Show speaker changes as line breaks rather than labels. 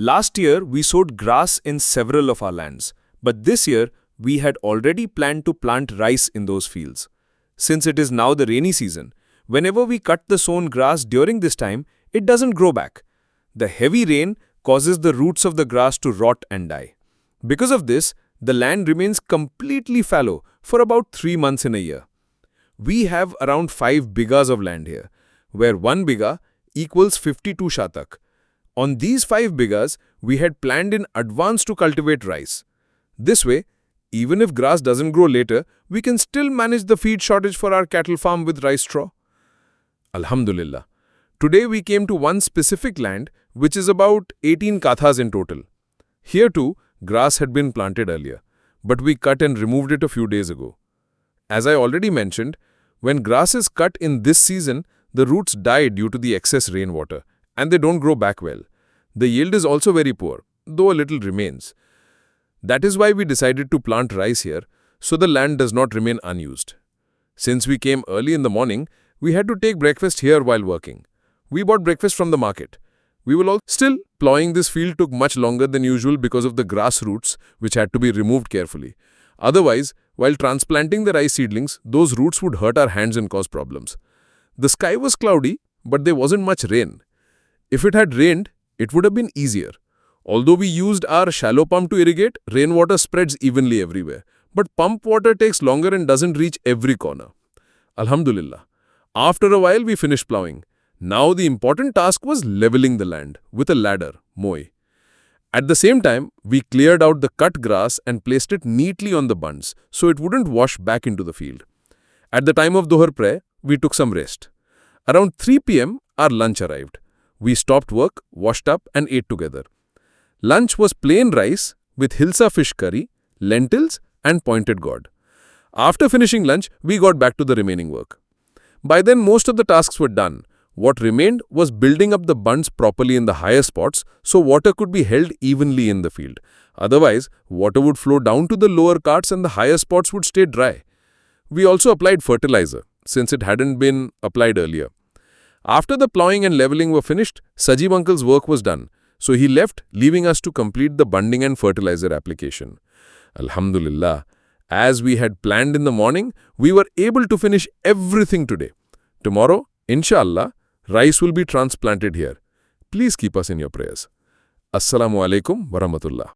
Last year, we sowed grass in several of our lands, but this year, we had already planned to plant rice in those fields. Since it is now the rainy season, whenever we cut the sown grass during this time, it doesn't grow back. The heavy rain causes the roots of the grass to rot and die. Because of this, the land remains completely fallow for about 3 months in a year. We have around 5 bighas of land here, where 1 bigha equals 52 shatak. On these 5 bighas, we had planned in advance to cultivate rice. This way, even if grass doesn't grow later, we can still manage the feed shortage for our cattle farm with rice straw. Alhamdulillah. Today we came to one specific land, which is about 18 kathas in total. Here too, grass had been planted earlier, but we cut and removed it a few days ago. As I already mentioned, when grass is cut in this season, the roots die due to the excess rainwater, and they don't grow back well. The yield is also very poor, though a little remains. That is why we decided to plant rice here, so the land does not remain unused. Since we came early in the morning, we had to take breakfast here while working. We bought breakfast from the market. We will all still plowing this field took much longer than usual because of the grass roots, which had to be removed carefully. Otherwise, while transplanting the rice seedlings, those roots would hurt our hands and cause problems. The sky was cloudy, but there wasn't much rain. If it had rained, it would have been easier. Although we used our shallow pump to irrigate, rainwater spreads evenly everywhere. But pump water takes longer and doesn't reach every corner. Alhamdulillah. After a while, we finished plowing. Now the important task was leveling the land with a ladder, moi. At the same time, we cleared out the cut grass and placed it neatly on the bunds so it wouldn't wash back into the field. At the time of Dhuhr prayer, we took some rest. Around 3 p.m., our lunch arrived. We stopped work, washed up and ate together. Lunch was plain rice with hilsa fish curry, lentils and pointed gourd. After finishing lunch, we got back to the remaining work. By then, most of the tasks were done. What remained was building up the bunds properly in the higher spots so water could be held evenly in the field. Otherwise, water would flow down to the lower carts and the higher spots would stay dry. We also applied fertilizer, since it hadn't been applied earlier. After the plowing and leveling were finished, Sajib uncle's work was done, so he left, leaving us to complete the bunding and fertilizer application. Alhamdulillah, as we had planned in the morning, we were able to finish everything today. Tomorrow, inshallah, rice will be transplanted here. Please keep us in your prayers. Assalamu alaikum wa rahmatullah.